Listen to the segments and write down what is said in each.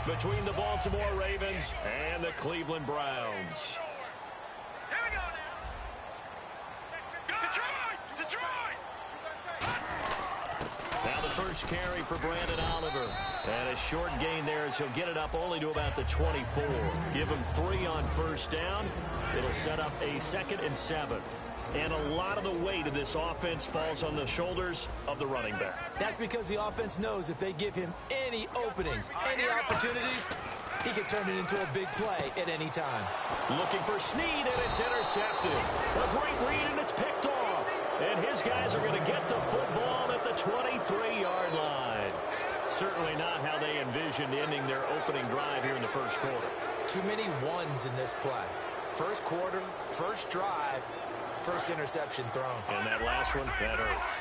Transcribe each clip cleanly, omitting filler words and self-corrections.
between the Baltimore Ravens and the Cleveland Browns. Here we go now. Detroit! Now the first carry for Brandon Oliver. And a short gain there as he'll get it up only to about the 24. Give him 3 on first down. It'll set up a 2nd and 7. And a lot of the weight of this offense falls on the shoulders of the running back. That's because the offense knows if they give him any openings, any opportunities, he can turn it into a big play at any time. Looking for Snead, and it's intercepted. A great read, and it's picked off. And his guys are going to get the football at the 23-yard line. Certainly not how they envisioned ending their opening drive here in the first quarter. Too many ones in this play. First quarter, first drive, first interception thrown. And that last one, that hurts.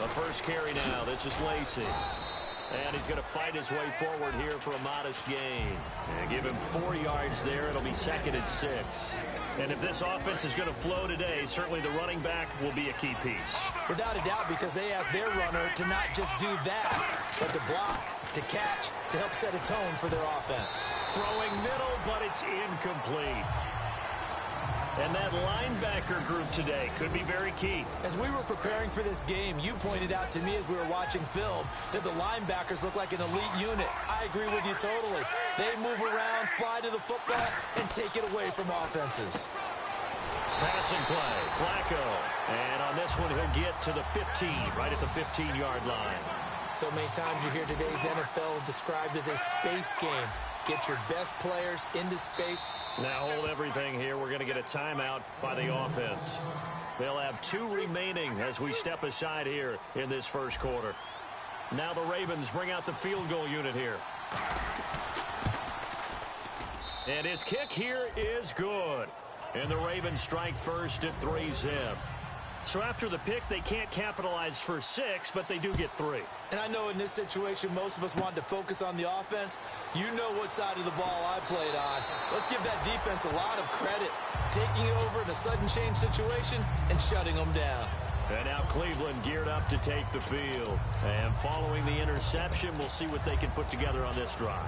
The first carry now. This is Lacy. And he's going to fight his way forward here for a modest gain. And give him 4 yards there. It'll be 2nd and 6. And if this offense is going to flow today, certainly the running back will be a key piece. Without a doubt, because they asked their runner to not just do that, but to block, to catch, to help set a tone for their offense. Throwing middle, but it's incomplete. And that linebacker group today could be very key. As we were preparing for this game, you pointed out to me as we were watching film that the linebackers look like an elite unit. I agree with you totally. They move around, fly to the football, and take it away from offenses. Passing play, Flacco. And on this one, he'll get to the 15, right at the 15-yard line. So many times you hear today's NFL described as a space game. Get your best players into space. Now hold everything here. We're going to get a timeout by the offense. They'll have 2 remaining as we step aside here in this first quarter. Now the Ravens bring out the field goal unit here. And his kick here is good. And the Ravens strike first at 3-zip. So after the pick, they can't capitalize for 6, but they do get 3. And I know in this situation, most of us want to focus on the offense. You know what side of the ball I played on. Let's give that defense a lot of credit. Taking it over in a sudden change situation and shutting them down. And now Cleveland geared up to take the field. And following the interception, we'll see what they can put together on this drive.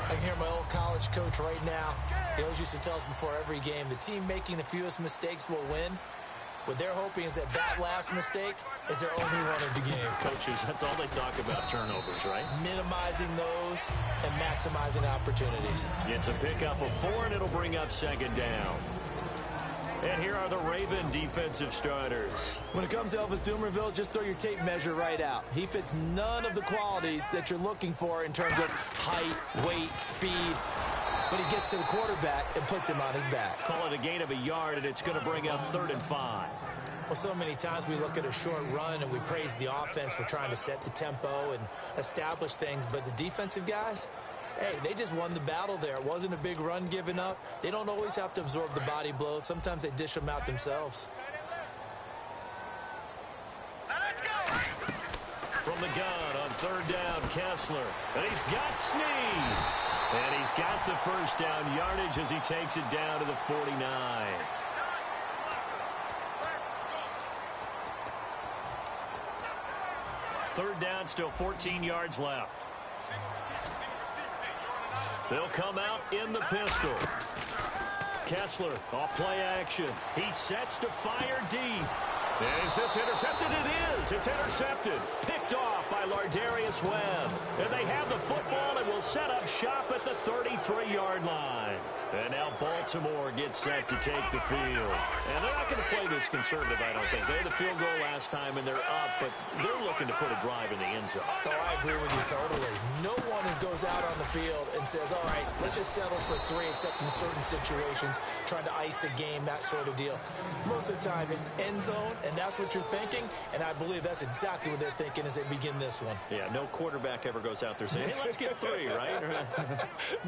I can hear my old college coach right now. He always used to tell us before every game, the team making the fewest mistakes will win. What they're hoping is that last mistake is their only one of the game. Coaches, that's all they talk about, turnovers, right? Minimizing those and maximizing opportunities. It's a pickup of 4, and it'll bring up 2nd down. And here are the Raven defensive starters. When it comes to Elvis Dumervil, just throw your tape measure right out. He fits none of the qualities that you're looking for in terms of height, weight, speed. But he gets to the quarterback and puts him on his back. Call it a gain of a yard, and it's going to bring up 3rd and 5. Well, so many times we look at a short run and we praise the offense for trying to set the tempo and establish things. But the defensive guys, hey, they just won the battle there. It wasn't a big run given up. They don't always have to absorb the body blows. Sometimes they dish them out themselves. From the gun on 3rd down, Kessler. And he's got Snead. And he's got the first down yardage as he takes it down to the 49. Third down, still 14 yards left. They'll come out in the pistol. Kessler off play action. He sets to fire deep. Is this intercepted? It is. It's intercepted. Picked off by Lardarius Webb. And they have the football and will set up shop at the 33-yard line. And now Baltimore gets set to take the field. And they're not going to play this conservative, I don't think. They had the field goal last time, and they're up, but they're looking to put a drive in the end zone. Oh, I agree with you totally. No one goes out on the field and says, all right, let's just settle for 3, except in certain situations, trying to ice a game, that sort of deal. Most of the time, it's end zone, and that's what you're thinking, and I believe that's exactly what they're thinking as they begin this one. Yeah, no quarterback ever goes out there saying, hey, let's get 3, right?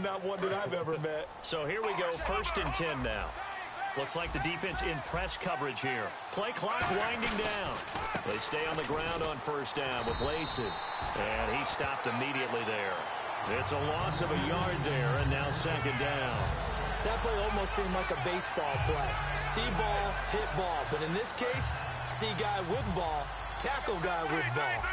Not one that I've ever met. So here we go, 1st and 10 now. Looks like the defense in press coverage here. Play clock winding down. They stay on the ground on 1st down with Lacy. And he stopped immediately there. It's a loss of a yard there, and now 2nd down. That play almost seemed like a baseball play. See ball, hit ball. But in this case, see guy with ball, tackle guy with ball.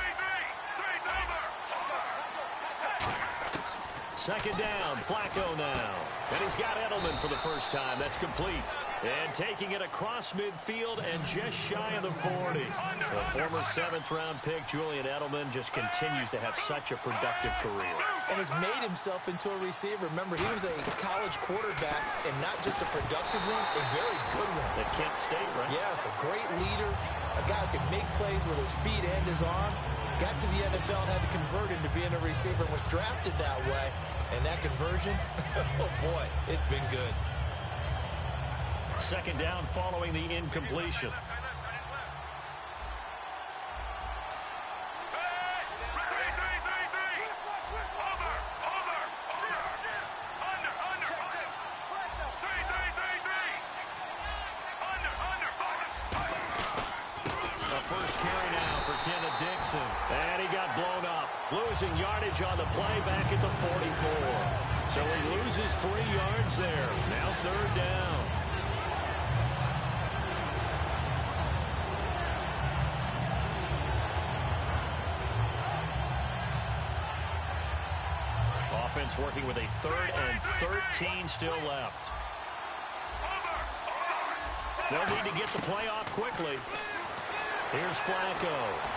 Second down, Flacco now. And he's got Edelman for the first time. That's complete. And taking it across midfield and just shy of the 40. The former seventh-round pick, Julian Edelman, just continues to have such a productive career. And has made himself into a receiver. Remember, he was a college quarterback, and not just a productive one, a very good one. At Kent State, right? Yes, a great leader, a guy who can make plays with his feet and his arm. Got to the NFL and had to convert into being a receiver and was drafted that way. And that conversion, oh boy, it's been good. Second down following the incompletion. And he got blown up, losing yardage on the play back at the 44. So he loses 3 yards there. Now third down. Offense working with a 3rd and 13 still left. They'll need to get the play off quickly. Here's Flacco.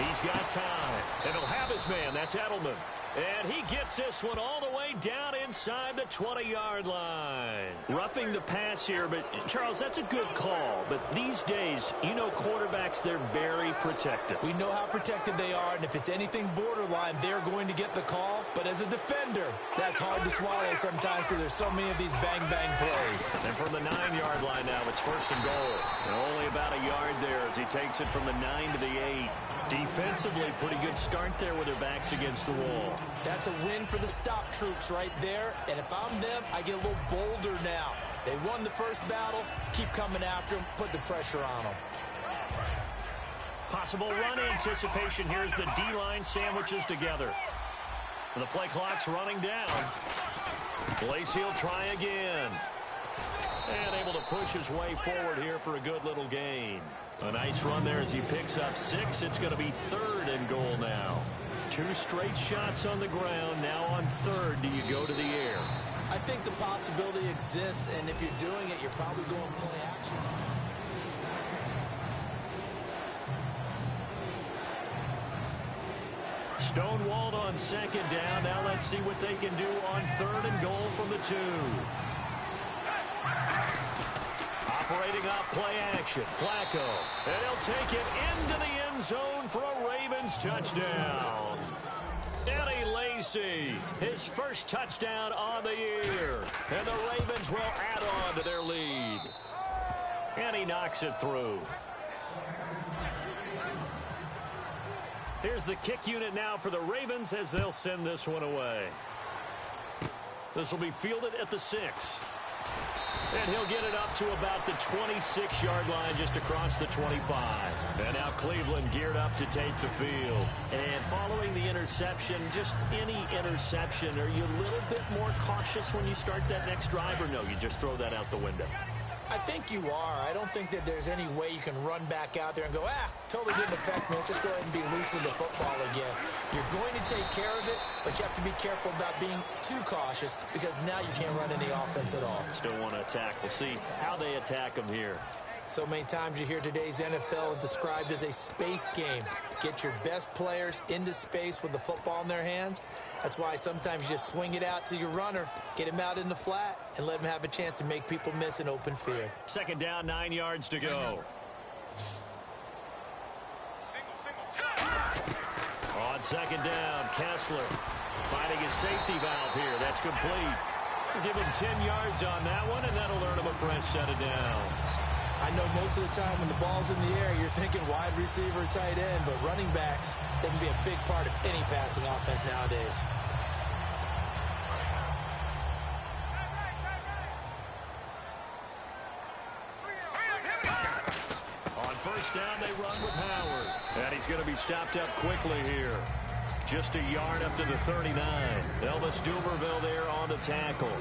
He's got time. And he'll have his man. That's Edelman. And he gets this one all the way down inside the 20-yard line. Roughing the pass here, but, Charles, that's a good call. But these days, you know quarterbacks, they're very protected. We know how protected they are, and if it's anything borderline, they're going to get the call. But as a defender, that's hard to swallow sometimes because there's so many of these bang-bang plays. And from the 9-yard line now, it's 1st and goal. And only about a yard there as he takes it from the 9 to the 8. Defensively, pretty good start there with their backs against the wall. That's a win for the stop troops right there. And if I'm them, I get a little bolder now. They won the first battle. Keep coming after them. Put the pressure on them. Possible run anticipation here as the D-line sandwiches together. The play clock's running down. Lacey will try again. And able to push his way forward here for a good little gain. A nice run there as he picks up 6. It's going to be 3rd and goal now. 2 straight shots on the ground. Now on 3rd, do you go to the air? I think the possibility exists, and if you're doing it, you're probably going play action. Stonewalled on 2nd down. Now let's see what they can do on 3rd and goal from the 2. Operating off play action. Flacco. And he'll take it into the end zone for a Ravens touchdown. Eddie Lacy, his first touchdown on the year. And the Ravens will add on to their lead. And he knocks it through. Here's the kick unit now for the Ravens as they'll send this one away. This will be fielded at the 6. And he'll get it up to about the 26-yard line just across the 25. And now Cleveland geared up to take the field. And following the interception, just any interception, are you a little bit more cautious when you start that next drive, or no, you just throw that out the window? I think you are. I don't think that there's any way you can run back out there and go, totally didn't affect me. Let's just go ahead and be loose with the football again. You're going to take care of it, but you have to be careful about being too cautious because now you can't run any offense at all. Still want to attack. We'll see how they attack them here. So many times you hear today's NFL described as a space game. Get your best players into space with the football in their hands. That's why sometimes you just swing it out to your runner, get him out in the flat, and let him have a chance to make people miss an open field. 2nd down, 9 yards to go. On 2nd down, Kessler finding his safety valve here. That's complete. Give him 10 yards on that one, and that'll earn him a fresh set of downs. I know most of the time when the ball's in the air, you're thinking wide receiver, tight end, but running backs, they can be a big part of any passing offense nowadays. On 1st down, they run with Howard. And he's going to be stopped up quickly here. just a yard up to the 39. Elvis Dumerville there on the tackle.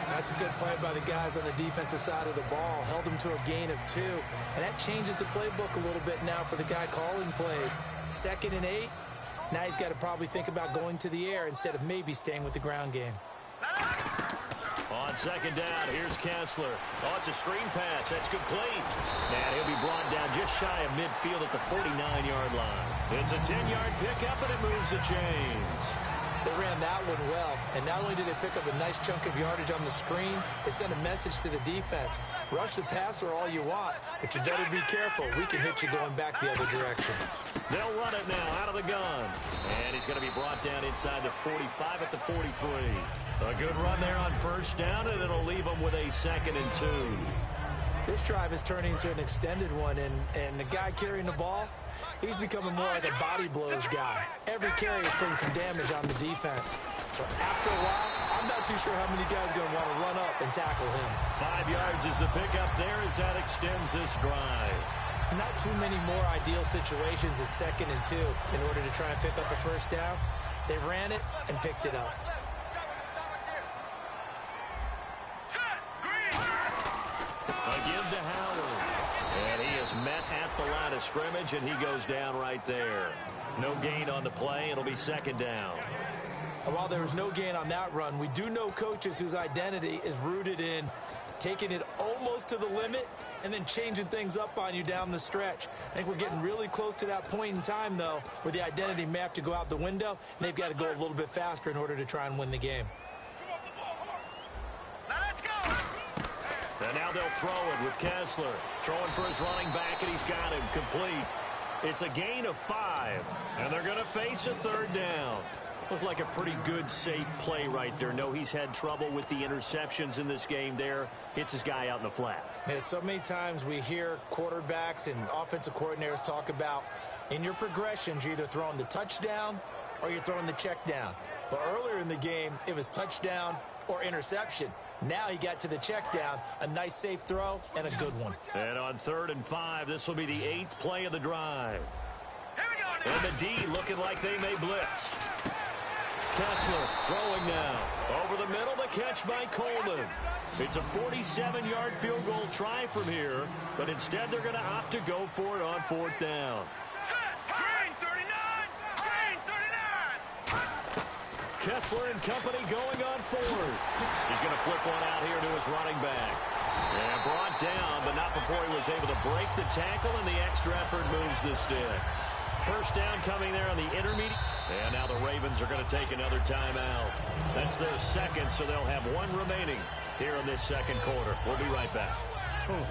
That's a good play by the guys on the defensive side of the ball. Held them to a gain of 2. And that changes the playbook a little bit now for the guy calling plays. 2nd and 8. Now he's got to probably think about going to the air instead of maybe staying with the ground game. On 2nd down, here's Kessler. Oh, it's a screen pass. That's complete. And he'll be brought down just shy of midfield at the 49-yard line. It's a 10-yard pickup, and it moves the chains. They ran that one well, and not only did they pick up a nice chunk of yardage on the screen, they sent a message to the defense. Rush the passer all you want, but you better be careful. We can hit you going back the other direction. They'll run it now out of the gun. And he's going to be brought down inside the 45 at the 43. A good run there on 1st down, and it'll leave them with a 2nd and 2. This drive is turning into an extended one, and the guy carrying the ball, he's becoming more like a body blows guy. Every carry is putting some damage on the defense. So after a while, I'm not too sure how many guys are going to want to run up and tackle him. 5 yards is the pickup there as that extends this drive. Not too many more ideal situations at 2nd and 2 in order to try and pick up a 1st down. They ran it and picked it up. A give to Howard. And he is met at the line of scrimmage, and he goes down right there. No gain on the play. It'll be 2nd down. While there was no gain on that run, we do know coaches whose identity is rooted in taking it almost to the limit and then changing things up on you down the stretch. I think we're getting really close to that point in time, though, where the identity may have to go out the window, and they've got to go a little bit faster in order to try and win the game. And now they'll throw it with Kessler. Throwing for his running back, and he's got him complete. It's a gain of 5, and they're going to face a 3rd down. Looked like a pretty good, safe play right there. No, he's had trouble with the interceptions in this game there. Hits his guy out in the flat. Yeah, so many times we hear quarterbacks and offensive coordinators talk about in your progressions, you're either throwing the touchdown or you're throwing the check down. But earlier in the game, it was touchdown or interception. Now he got to the check down, a nice safe throw, and a good one. And on 3rd and 5, this will be the 8th play of the drive. And the D looking like they may blitz. Kessler throwing now. Over the middle, the catch by Coleman. It's a 47-yard field goal try from here, but instead they're going to opt to go for it on 4th down. Green 39! Green 39! Kessler and company going on 4th. He's going to flip one out here to his running back. And brought down, but not before he was able to break the tackle, and the extra effort moves the sticks. 1st down coming there on the intermediate. And now the Ravens are going to take another timeout. That's their 2nd, so they'll have 1 remaining here in this 2nd quarter. We'll be right back.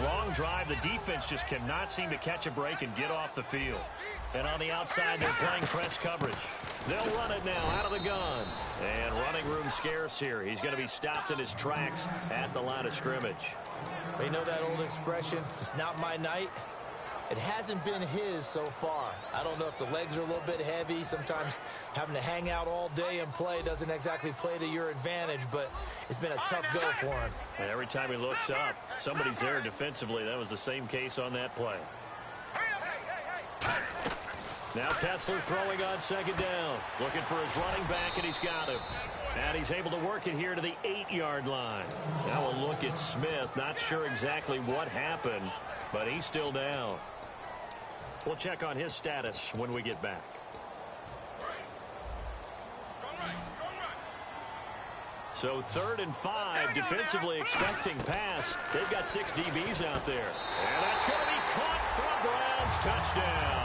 Long drive. The defense just cannot seem to catch a break and get off the field. And on the outside, they're playing press coverage. They'll run it now out of the gun. And running room scarce here. He's going to be stopped in his tracks at the line of scrimmage. You know that old expression, it's not my night? It hasn't been his so far. I don't know if the legs are a little bit heavy. Sometimes having to hang out all day and play doesn't exactly play to your advantage, but it's been a tough go for him. And every time he looks up, somebody's there defensively. That was the same case on that play. Now Kessler throwing on 2nd down. Looking for his running back, and he's got him. And he's able to work it here to the 8-yard line. Now a look at Smith. Not sure exactly what happened, but he's still down. We'll check on his status when we get back. So 3rd and 5, defensively expecting pass. They've got 6 DBs out there. And that's going to be caught for a Browns touchdown.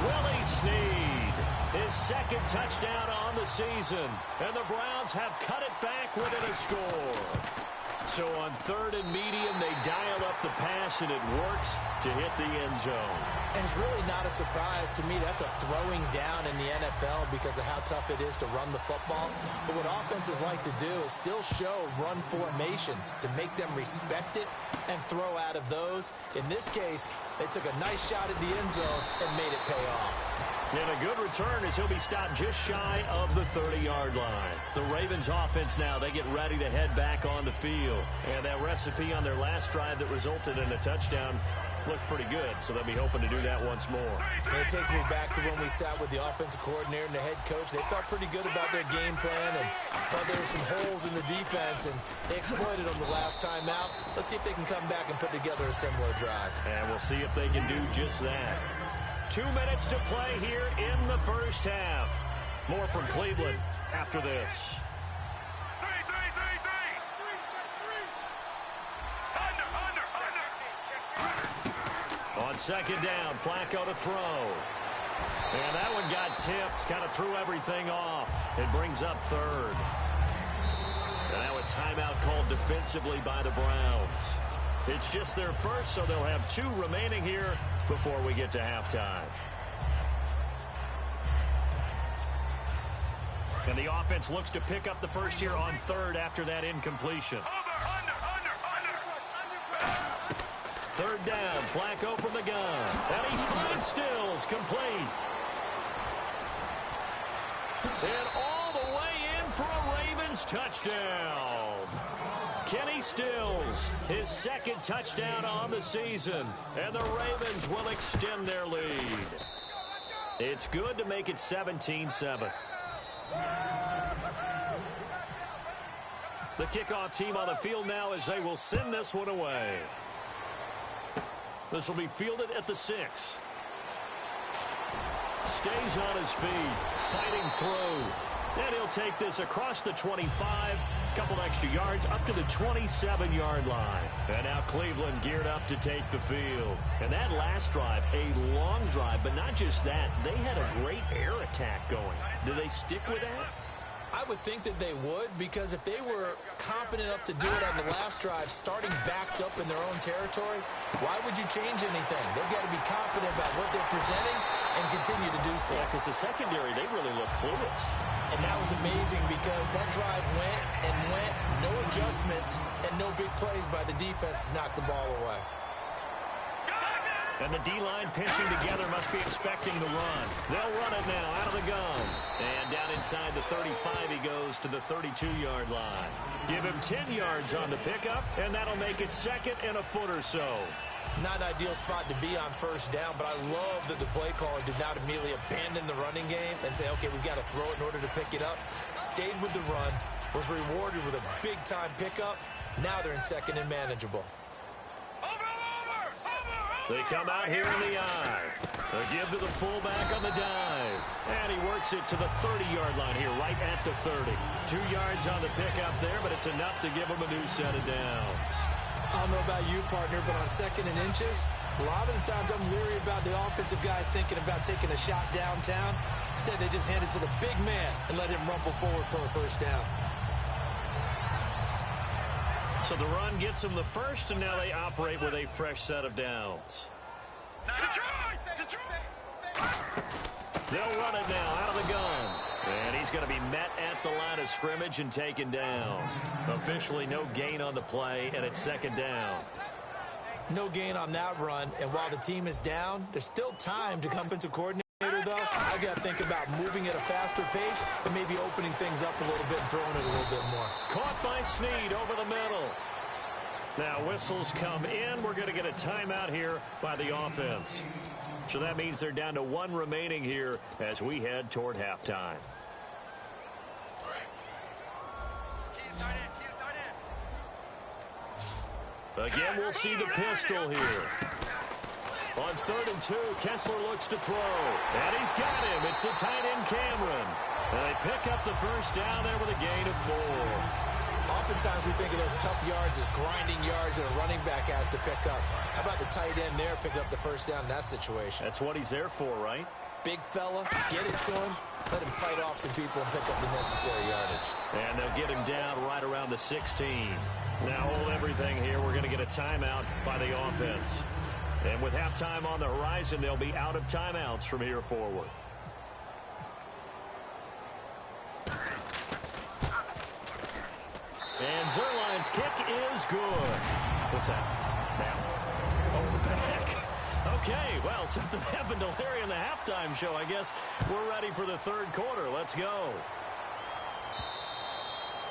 Willie Snead, his 2nd touchdown on the season. And the Browns have cut it back within a score. So on 3rd and medium, they dial up the pass, and it works to hit the end zone. And it's really not a surprise to me. That's a throwing down in the NFL because of how tough it is to run the football. But what offenses like to do is still show run formations to make them respect it and throw out of those. In this case, they took a nice shot at the end zone and made it pay off. And a good return as he'll be stopped just shy of the 30-yard line. The Ravens offense now, they get ready to head back on the field. And that recipe on their last drive that resulted in a touchdown looked pretty good, so they'll be hoping to do that once more. And it takes me back to when we sat with the offensive coordinator and the head coach. They felt pretty good about their game plan and thought there were some holes in the defense, and they exploited them the last time out. Let's see if they can come back and put together a similar drive. And we'll see if they can do just that. 2 minutes to play here in the first half. More from Cleveland after this. On second down, Flacco to throw. And that one got tipped, kind of threw everything off. It brings up third. And now a timeout called defensively by the Browns. It's just their first, so they'll have 2 remaining here before we get to halftime. And the offense looks to pick up the first here on third after that incompletion. Third down, Flacco from the gun. And he finds Stills, complete. And all the way in for a Ravens touchdown. Kenny Stills, his second touchdown on the season. And the Ravens will extend their lead. It's good to make it 17-7. The kickoff team on the field now as they will send this one away. This will be fielded at the 6. Stays on his feet, fighting through. And he'll take this across the 25, couple extra yards up to the 27-yard line. And now Cleveland geared up to take the field. And that last drive, a long drive, but not just that, they had a great air attack going. Do they stick with that? I would think that they would, because if they were confident enough to do it on the last drive, starting backed up in their own territory, why would you change anything? They've got to be confident about what they're presenting and continue to do so. Yeah, because the secondary, they really look clueless. And that was amazing because that drive went and went, no adjustments, and no big plays by the defense to knock the ball away. And the D-line pinching together must be expecting the run. They'll run it now out of the gun. And down inside the 35, he goes to the 32-yard line. Give him 10 yards on the pickup, and that'll make it second and a foot or so. Not an ideal spot to be on first down, but I love that the play caller did not immediately abandon the running game and say, okay, we've got to throw it in order to pick it up. Stayed with the run, was rewarded with a big-time pickup. Now they're in second and manageable. They come out here in the eye. A give to the fullback on the dive. And he works it to the 30-yard line here, right at the 30. 2 yards on the pickup there, but it's enough to give him a new set of downs. I don't know about you, partner, but on second and inches, a lot of the times I'm leery about the offensive guys thinking about taking a shot downtown. Instead, they just hand it to the big man and let him rumble forward for a first down. So the run gets them the first, and now they operate with a fresh set of downs. They'll run it now out of the gun. And he's going to be met at the line of scrimmage and taken down. Officially no gain on the play, and it's second down. No gain on that run, and while the team is down, there's still time to come offensive coordinator, though. I've got to think about moving at a faster pace and maybe opening things up a little bit and throwing it a little bit more. Caught by Snead over the middle. Now whistles come in. We're going to get a timeout here by the offense. So that means they're down to 1 remaining here as we head toward halftime. Again, we'll see the pistol here. On 3rd and 2, Kessler looks to throw. And he's got him. It's the tight end, Cameron. And they pick up the first down there with a gain of 4. Oftentimes we think of those tough yards as grinding yards that a running back has to pick up. How about the tight end there picking up the first down in that situation? That's what he's there for, right? Big fella, get it to him, let him fight off some people and pick up the necessary yardage. And they'll get him down right around the 16. Now hold everything here. We're going to get a timeout by the offense. And with halftime on the horizon, they'll be out of timeouts from here forward. And Zerline's kick is good. What's that? Now. Oh, the back. Okay, well, something happened to Larry in the halftime show, I guess. We're ready for the third quarter. Let's go.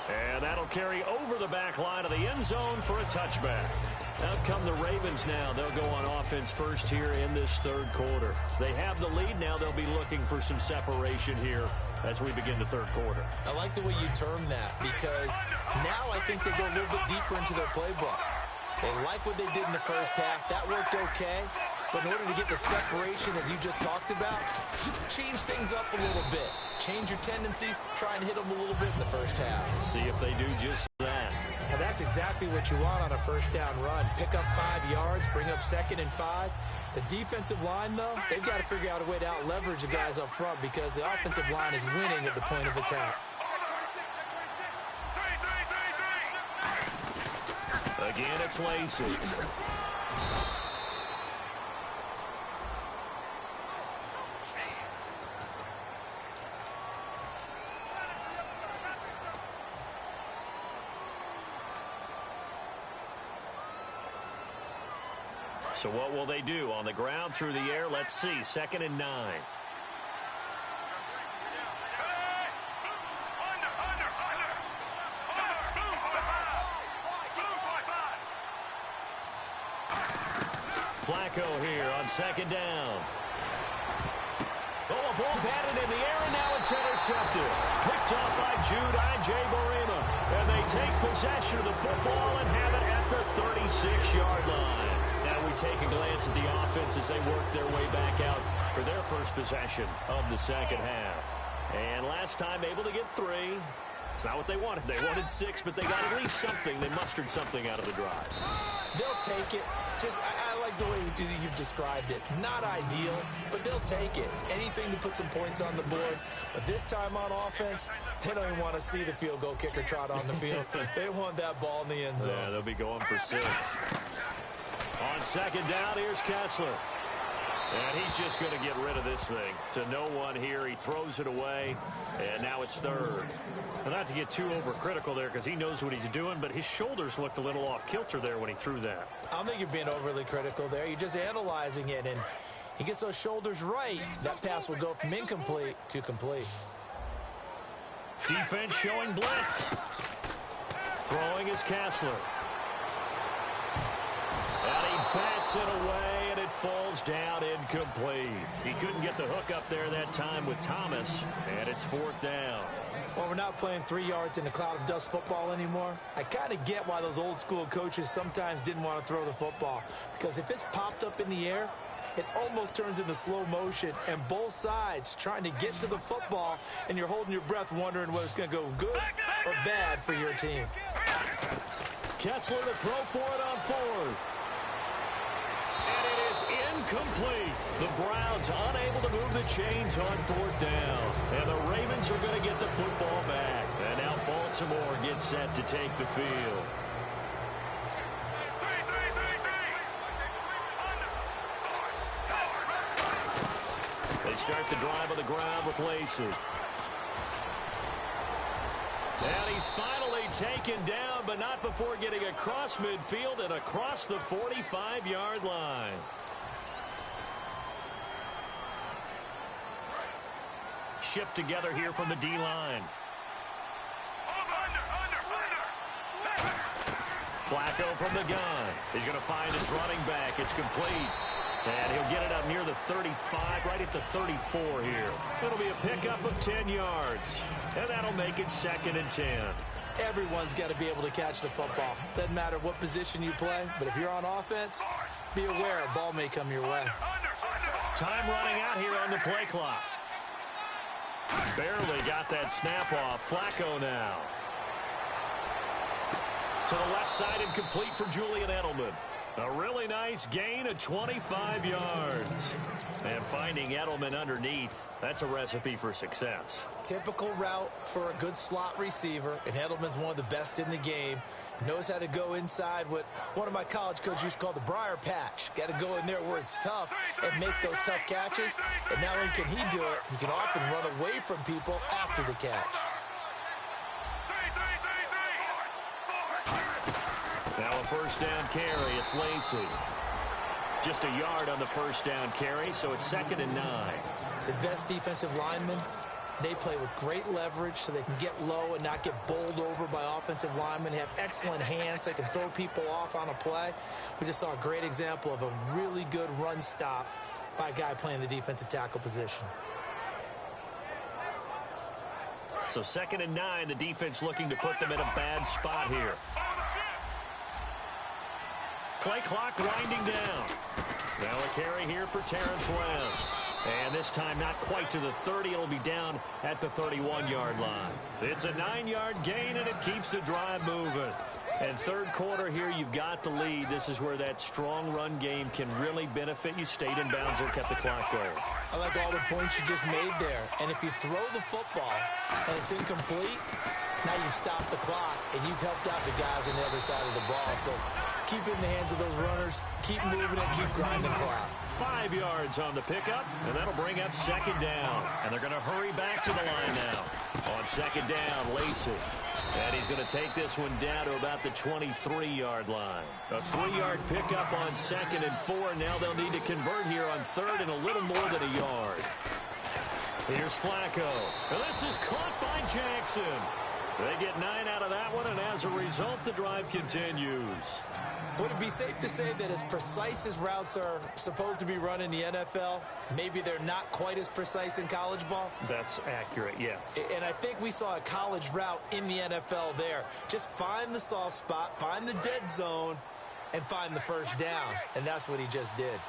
And that'll carry over the back line of the end zone for a touchback. Out come the Ravens now. They'll go on offense first here in this third quarter. They have the lead now. They'll be looking for some separation here as we begin the third quarter. I like the way you term that because now I think they go a little bit deeper into their playbook. They like what they did in the first half. That worked okay. But in order to get the separation that you just talked about, change things up a little bit. Change your tendencies. Try and hit them a little bit in the first half. See if they do just that. Now that's exactly what you want on a first down run. Pick up 5 yards, bring up 2nd and 5. The defensive line, though, they've got to figure out a way to out-leverage the guys up front because the offensive line is winning at the point of attack. Again, it's Lacey. So what will they do? On the ground, through the air, let's see. 2nd and 9. Flacco here on 2nd down. Oh, a ball batted in the air, and now it's intercepted. Picked off by Jude Ije-Barima. And they take possession of the football and have it at the 36-yard line. Now we take a glance at the offense as they work their way back out for their first possession of the second half. And last time able to get 3. It's not what they wanted. They wanted 6, but they got at least something. They mustered something out of the drive. They'll take it. I like the way you've described it. Not ideal, but they'll take it. Anything to put some points on the board. But this time on offense, they don't even want to see the field goal kicker trot on the field. They want that ball in the end zone. Yeah, they'll be going for 6. On 2nd down, here's Kessler. And he's just going to get rid of this thing to no one here. He throws it away, and now it's 3rd. And not to get too overcritical there because he knows what he's doing, but his shoulders looked a little off kilter there when he threw that. I don't think you're being overly critical there. You're just analyzing it, and he gets those shoulders right. That pass will go from incomplete to complete. Defense showing blitz. Throwing is Kessler. And he bats it away, and it falls down incomplete. He couldn't get the hook up there that time with Thomas, and it's 4th down. Well, we're not playing 3 yards in a cloud of dust football anymore. I kind of get why those old school coaches sometimes didn't want to throw the football. Because if it's popped up in the air, it almost turns into slow motion. And both sides trying to get to the football, and you're holding your breath wondering whether it's going to go good or bad for your team. Kessler to throw for it on 4th. And it is incomplete. The Browns unable to move the chains on 4th down. And the Ravens are going to get the football back. And now Baltimore gets set to take the field. They start the drive on the ground with Lacey. And he's finally taken down, but not before getting across midfield and across the 45-yard line. Shift together here from the D-line. Flacco from the gun. He's going to find his running back. It's complete. And he'll get it up near the 35, right at the 34 here. It'll be a pickup of 10 yards. And that'll make it 2nd and 10. Everyone's got to be able to catch the football. Doesn't matter what position you play, but if you're on offense, be aware a ball may come your way. Time running out here on the play clock. Barely got that snap off. Flacco now. To the left side and complete for Julian Edelman. A really nice gain of 25 yards. And finding Edelman underneath, that's a recipe for success. Typical route for a good slot receiver, and Edelman's one of the best in the game. Knows how to go inside what one of my college coaches used to call the briar patch. Got to go in there where it's tough and make those tough catches. And not only can he do it, he can often run away from people after the catch. Now a first down carry. It's Lacey. Just a yard on the first down carry, so it's 2nd and 9. The best defensive lineman They play with great leverage so they can get low and not get bowled over by offensive linemen. They have excellent hands. They can throw people off on a play. We just saw a great example of a really good run stop by a guy playing the defensive tackle position. So 2nd and 9, the defense looking to put them in a bad spot here. Play clock winding down. Now a carry here for Terrence West. And this time not quite to the 30. It'll be down at the 31-yard line. It's a 9-yard gain, and it keeps the drive moving. And third quarter here, you've got the lead. This is where that strong run game can really benefit you. Stayed in bounds there, kept the clock going. I like all the points you just made there. And if you throw the football and it's incomplete, now you've stopped the clock and you've helped out the guys on the other side of the ball. So keep it in the hands of those runners, keep moving it, keep grinding the clock. 5 yards on the pickup, and that'll bring up 2nd down. And they're going to hurry back to the line now. On 2nd down, Lacey. And he's going to take this one down to about the 23-yard line. A 3-yard pickup on 2nd and 4. Now they'll need to convert here on 3rd and a little more than a yard. Here's Flacco. And this is caught by Jackson. They get 9 out of that one, and as a result, the drive continues. Would it be safe to say that as precise as routes are supposed to be run in the NFL, maybe they're not quite as precise in college ball? That's accurate, yeah. And I think we saw a college route in the NFL there. Just find the soft spot, find the dead zone, and find the first down. And that's what he just did.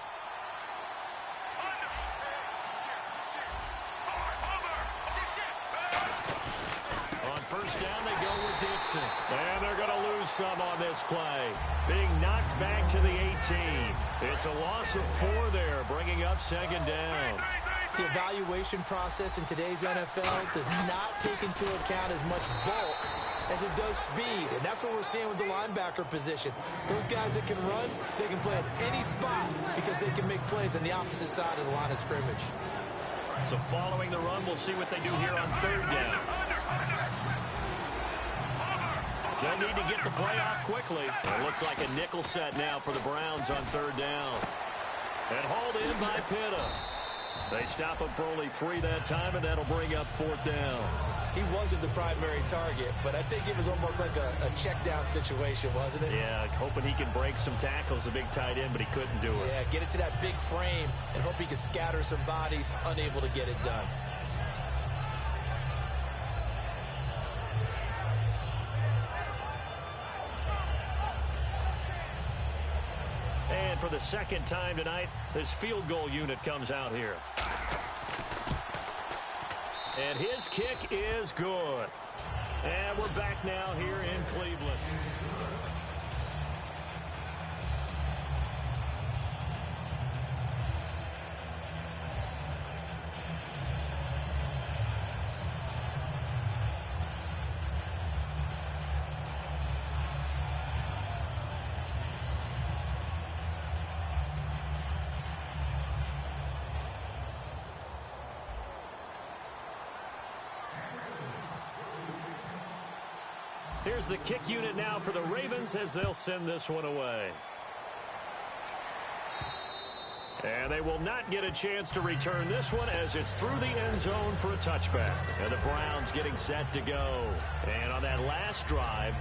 On first down, they go with Dixon. And they're going to lose some on this play. Being knocked back to the 18. It's a loss of 4 there, bringing up 2nd down. The evaluation process in today's NFL does not take into account as much bulk as it does speed. And that's what we're seeing with the linebacker position. Those guys that can run, they can play at any spot because they can make plays on the opposite side of the line of scrimmage. So following the run, we'll see what they do here on 3rd down. They'll need to get the play off quickly. It looks like a nickel set now for the Browns on 3rd down. And hauled in by Pitta. They stop him for only 3 that time, and that'll bring up 4th down. He wasn't the primary target, but I think it was almost like a check down situation, wasn't it? Yeah, hoping he can break some tackles, a big tight end, but he couldn't do it. Yeah, get it to that big frame and hope he could scatter some bodies, unable to get it done. And for the 2nd time tonight, this field goal unit comes out here. And his kick is good. And we're back now here in Cleveland. Here's the kick unit now for the Ravens as they'll send this one away. And they will not get a chance to return this one as it's through the end zone for a touchback. And the Browns getting set to go. And on that last drive,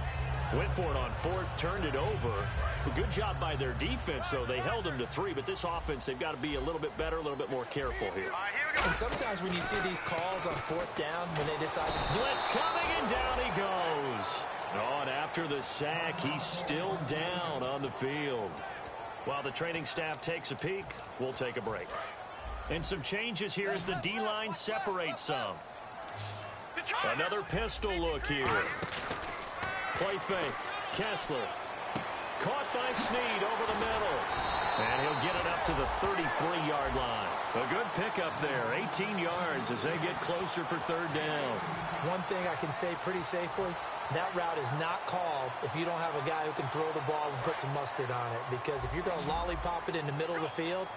went for it on 4th, turned it over. A good job by their defense, though. They held them to 3, but this offense, they've got to be a little bit better, a little bit more careful here. And sometimes when you see these calls on 4th down, when they decide... Blitz coming, and down he goes. Oh, and after the sack, he's still down on the field. While the training staff takes a peek, we'll take a break. And some changes here as the D-line separates some. Another pistol look here. Play fake. Kessler. Caught by Snead over the middle. And he'll get it up to the 33-yard line. A good pickup there. 18 yards as they get closer for 3rd down. One thing I can say pretty safely, that route is not called if you don't have a guy who can throw the ball and put some mustard on it. Because if you're going to lollipop it in the middle of the field,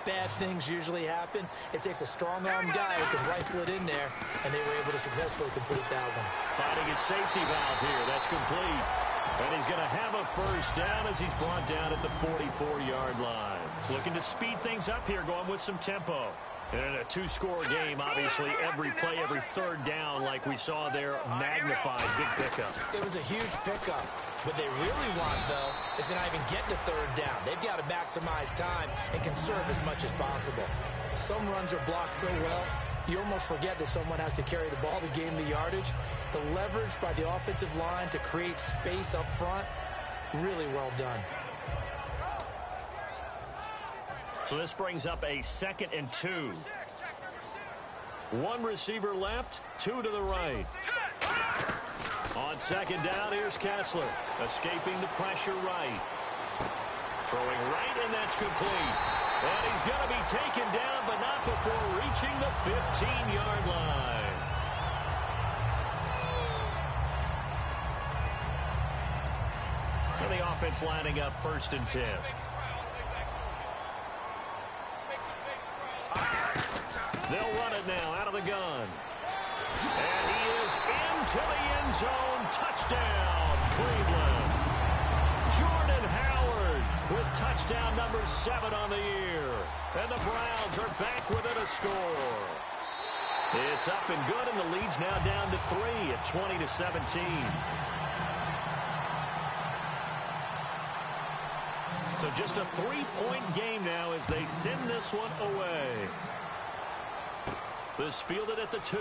bad things usually happen. It takes a strong-arm guy who can rifle it in there, and they were able to successfully complete that one. Finding his safety valve here. That's complete. And he's going to have a 1st down as he's brought down at the 44-yard line. Looking to speed things up here, going with some tempo. And in a two-score game, obviously, every play, every third down, like we saw there, magnified, big pickup. It was a huge pickup. What they really want, though, is to not even get to third down. They've got to maximize time and conserve as much as possible. Some runs are blocked so well, you almost forget that someone has to carry the ball to gain the yardage. The leverage by the offensive line to create space up front, really well done. So this brings up a 2nd and 2. One receiver left, 2 to the right. On 2nd down, here's Kessler, escaping the pressure right. Throwing right, and that's complete. And he's going to be taken down, but not before reaching the 15-yard line. And the offense lining up 1st and 10. They'll run it now out of the gun. And he is into the end zone. Touchdown, Cleveland. Jordan Howard with touchdown number 7 on the year. And the Browns are back within a score. It's up and good, and the lead's now down to 3 at 20-17. So just a 3-point game now as they send this one away. This fielded at the 2.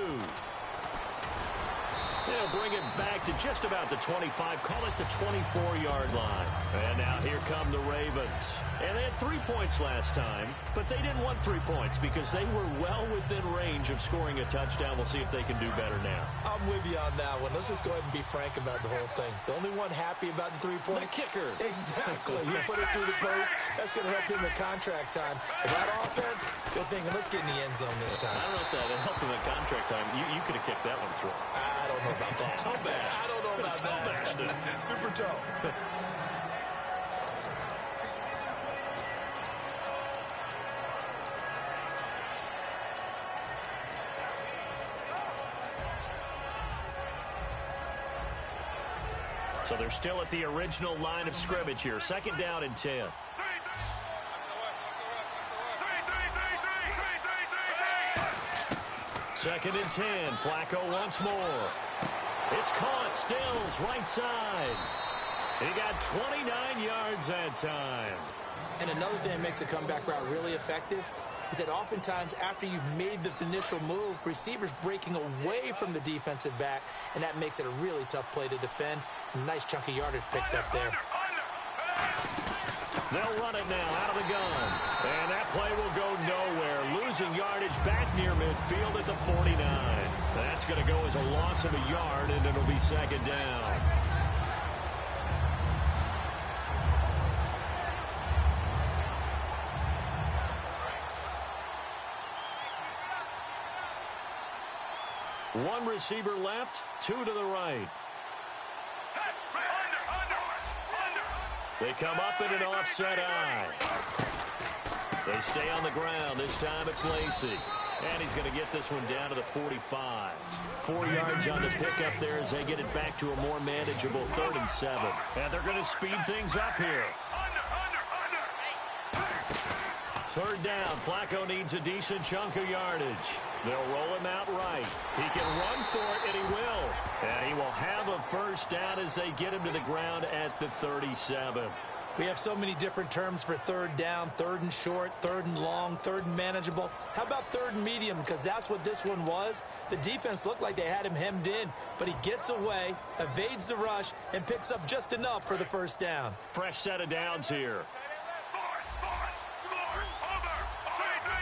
They'll bring it back to just about the 25, call it the 24-yard line. And now here come the Ravens. And they had 3 points last time, but they didn't want 3 points because they were well within range of scoring a touchdown. We'll see if they can do better now. I'm with you on that one. Let's just go ahead and be frank about the whole thing. The only one happy about the 3-point? The kicker. Exactly. He put it through the post. That's going to help him in contract time. But that offense, they're thinking, let's get in the end zone this time. I don't know if that helped him in contract time. You could have kicked that one through. I don't know about that. Toe bash. I don't know about that. Super toe. So they're still at the original line of scrimmage here. 2nd down and 10. 2nd and 10. Flacco once more. It's caught. Stills right side. He got 29 yards that time. And another thing that makes the comeback route really effective is that oftentimes after you've made the initial move, receivers breaking away from the defensive back, and that makes it a really tough play to defend. A nice chunk of yardage picked up there. They'll run it now out of the gun. And that play will go nowhere. Losing yardage back near midfield at the 49. That's going to go as a loss of a yard, and it'll be 2nd down. One receiver left, 2 to the right. They come up in an offset eye. They stay on the ground. This time it's Lacy. And he's going to get this one down to the 45. 4 yards on the pickup there as they get it back to a more manageable 3rd and 7. And they're going to speed things up here. 3rd down. Flacco needs a decent chunk of yardage. They'll roll him out right. He can run for it, and he will. And he will have a 1st down as they get him to the ground at the 37. We have so many different terms for 3rd down, 3rd and short, 3rd and long, 3rd and manageable. How about 3rd and medium? Because that's what this one was. The defense looked like they had him hemmed in, but he gets away, evades the rush, and picks up just enough for the 1st down. Fresh set of downs here.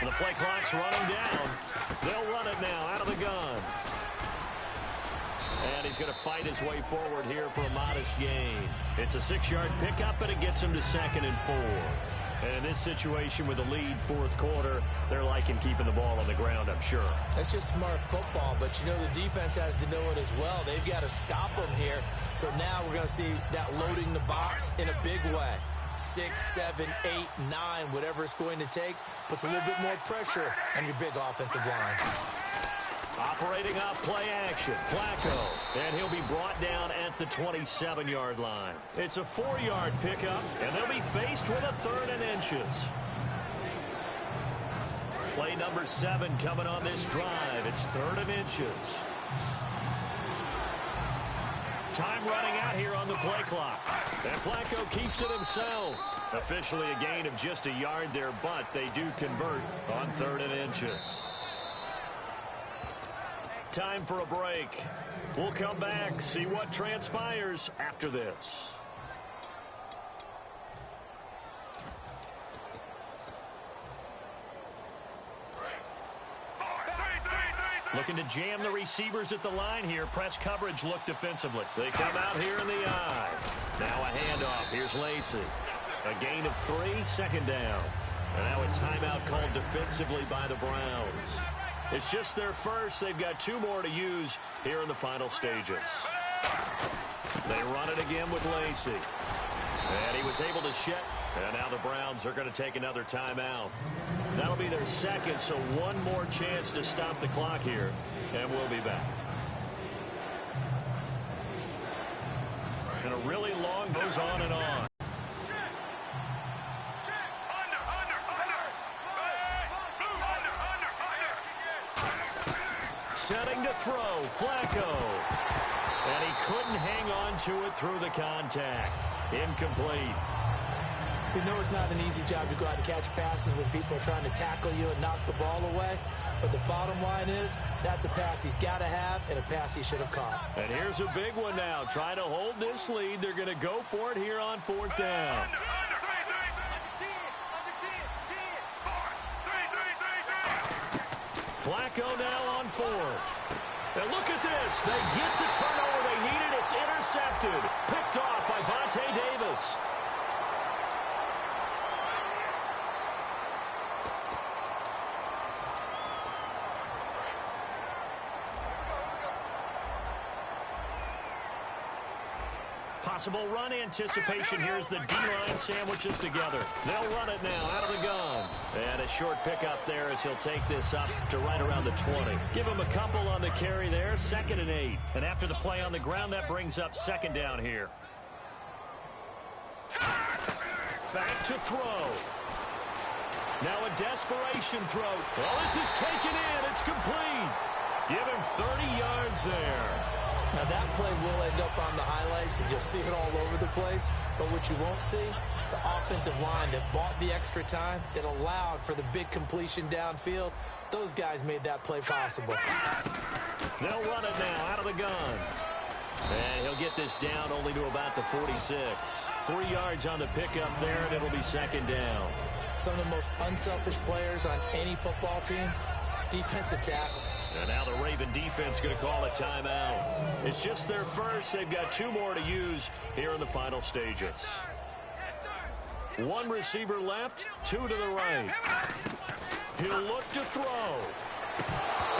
And the play clock's running down. They'll run it now out of the gun. And he's going to fight his way forward here for a modest gain. It's a 6-yard pickup, and it gets him to 2nd and 4. And in this situation with the lead 4th quarter, they're liking keeping the ball on the ground, I'm sure. That's just smart football, but you know the defense has to know it as well. They've got to stop them here. So now we're going to see that loading the box in a big way. 6, 7, 8, 9, whatever it's going to take, puts a little bit more pressure on your big offensive line. Operating off play action, Flacco, and he'll be brought down at the 27-yard line. It's a 4-yard pickup, and they'll be faced with a 3rd and inches. Play number 7 coming on this drive. It's 3rd and inches. Time running out here on the play clock. And Flacco keeps it himself. Officially a gain of just a yard there, but they do convert on 3rd and inches. Time for a break. We'll come back, see what transpires after this. Looking to jam the receivers at the line here. Press coverage look defensively. They come out here in the eye. Now a handoff. Here's Lacey. A gain of 3, 2nd down. And now a timeout called defensively by the Browns. It's just their first. They've got 2 more to use here in the final stages. They run it again with Lacey. And he was able to shed. And now the Browns are going to take another timeout. That'll be their 2nd, so 1 more chance to stop the clock here. And we'll be back. And a really long goes on and on. Setting to throw, Flacco. And he couldn't hang on to it through the contact. Incomplete. You know it's not an easy job to go out and catch passes when people are trying to tackle you and knock the ball away. But the bottom line is, that's a pass he's got to have and a pass he should have caught. And here's a big one now. Trying to hold this lead. They're going to go for it here on 4th down. Flacco now on 4th. And look at this. They get the turnover they needed. It's intercepted. Picked off by Vontae Davis. Possible run anticipation here as the D-line sandwiches together. They'll run it now out of the gun. And a short pickup there as he'll take this up to right around the 20. Give him a couple on the carry there, 2nd and 8. And after the play on the ground, that brings up 2nd down here. Back to throw. Now a desperation throw. Well, this is taken in. It's complete. Give him 30 yards there. Now that play will end up on the highlights, and you'll see it all over the place. But what you won't see, the offensive line that bought the extra time, that allowed for the big completion downfield, those guys made that play possible. They'll run it now out of the gun. And he'll get this down only to about the 46. 3 yards on the pickup there, and it'll be 2nd down. Some of the most unselfish players on any football team, defensive tackle. And now the Raven defense going to call a timeout. It's just their first. They've got 2 more to use here in the final stages. 1 receiver left, 2 to the right. He'll look to throw.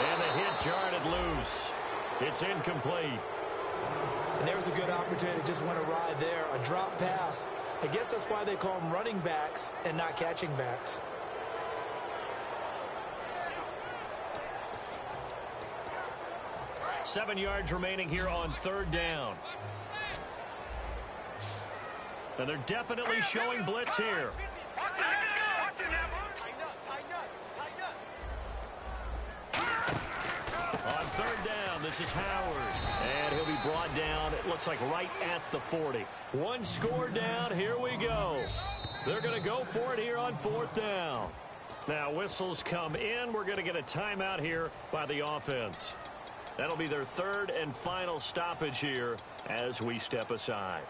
And the hit jarred it loose. It's incomplete. And there's a good opportunity to just win a ride there, a drop pass. I guess that's why they call them running backs and not catching backs. Seven yards remaining here on 3rd down. And they're definitely showing blitz here. On 3rd down, this is Howard. And he'll be brought down, it looks like right at the 40. 1 score down, here we go. They're going to go for it here on 4th down. Now whistles come in. We're going to get a timeout here by the offense. That'll be their 3rd and final stoppage here as we step aside.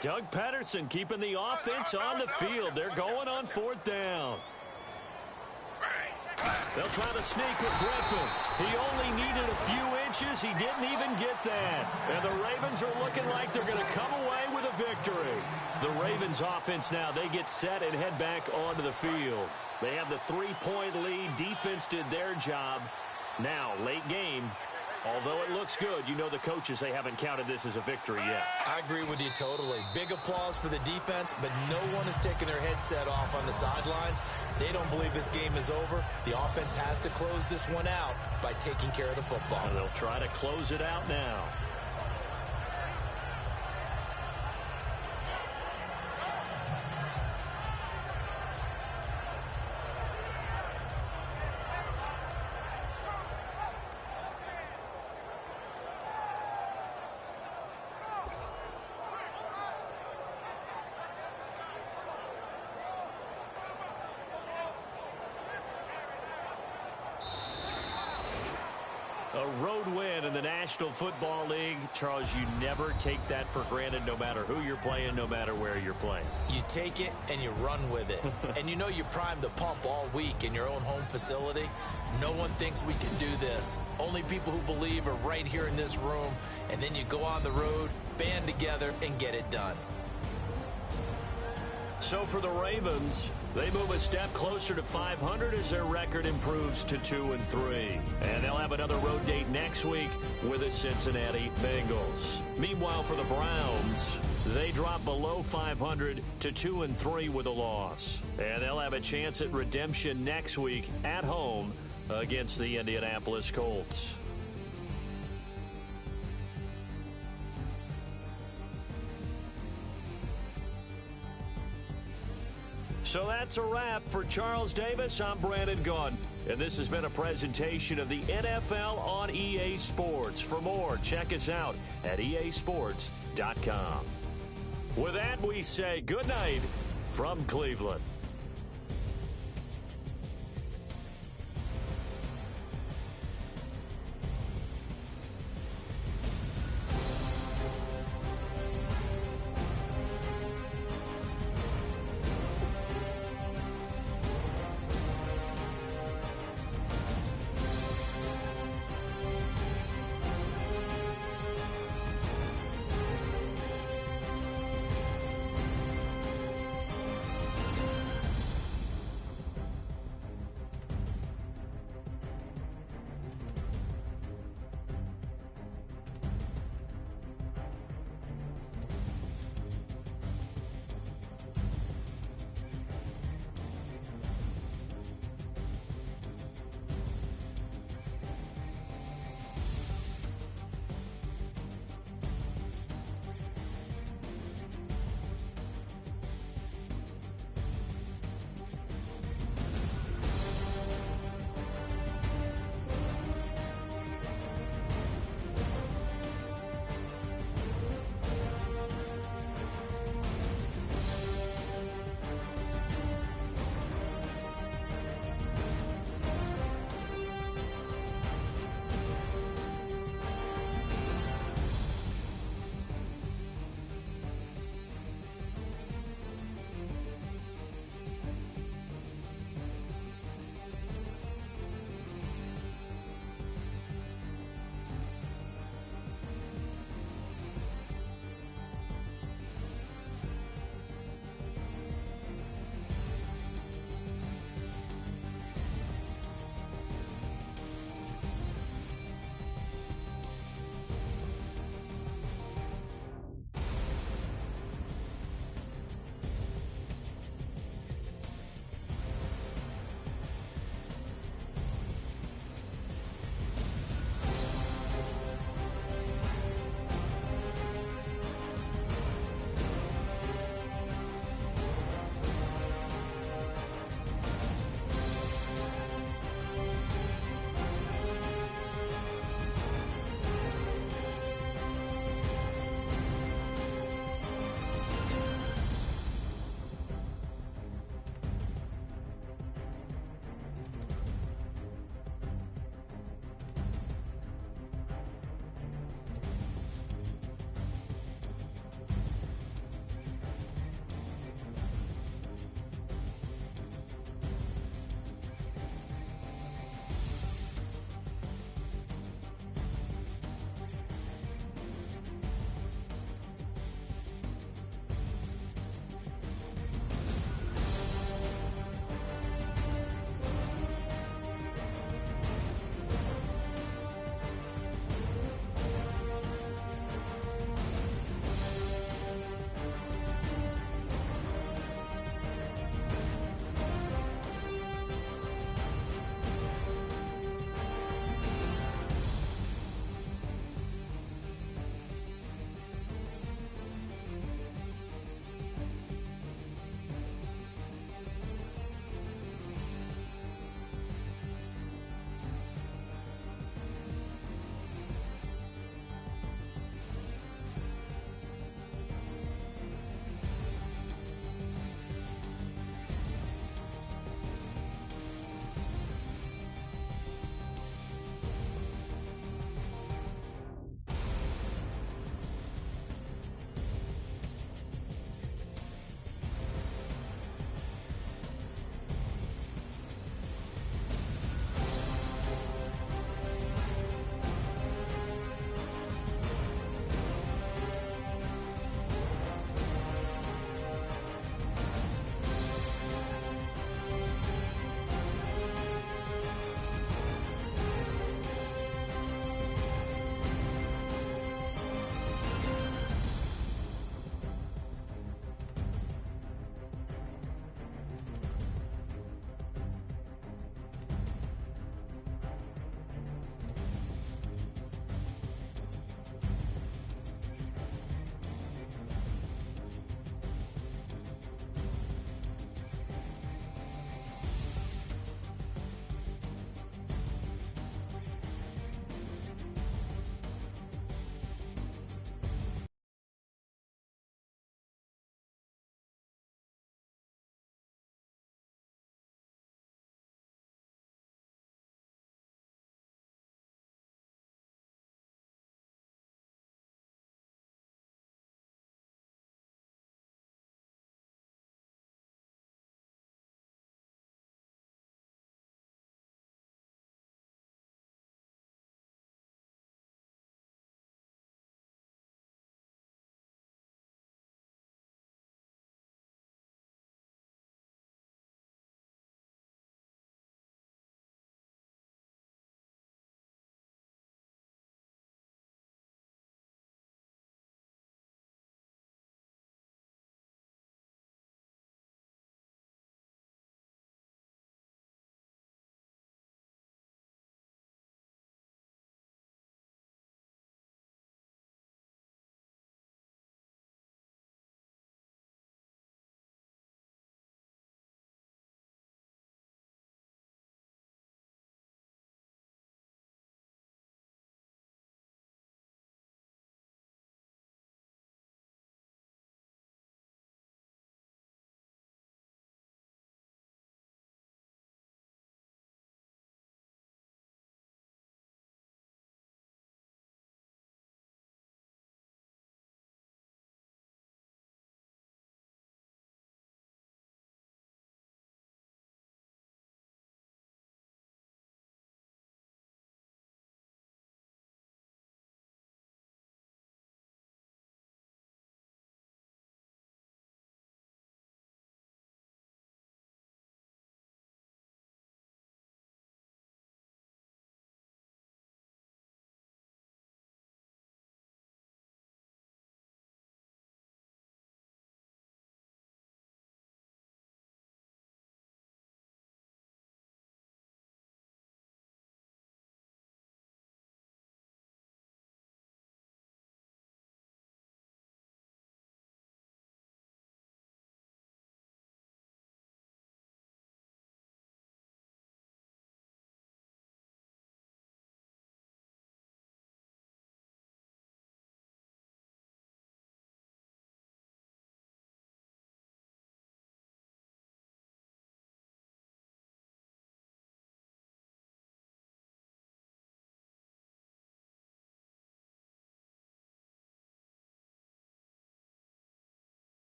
Doug Patterson keeping the offense on the field. They're going on 4th down. They'll try to sneak with Griffin. He only needed a few inches. He didn't even get that. And the Ravens are looking like they're going to come away with a victory. The Ravens offense now, they get set and head back onto the field. They have the 3-point lead. Defense did their job. Now, late game, Although it looks good, you know the coaches, they haven't counted this as a victory yet. I agree with you totally. Big applause for the defense, but no one is taking their headset off on the sidelines. They don't believe this game is over. The offense has to close this one out by taking care of the football. And they'll try to close it out now. A road win in the National Football League. Charles, you never take that for granted no matter who you're playing, no matter where you're playing. You take it and you run with it. And you know you primed the pump all week in your own home facility. No one thinks we can do this. Only people who believe are right here in this room. And then you go on the road, band together, and get it done. So for the Ravens, they move a step closer to 500 as their record improves to 2-3. And they'll have another road date next week with the Cincinnati Bengals. Meanwhile, for the Browns, they drop below 500 to 2-3 with a loss. And they'll have a chance at redemption next week at home against the Indianapolis Colts. So that's a wrap. For Charles Davis, I'm Brandon Gunn. And this has been a presentation of the NFL on EA Sports. For more, check us out at easports.com. With that, we say good night from Cleveland.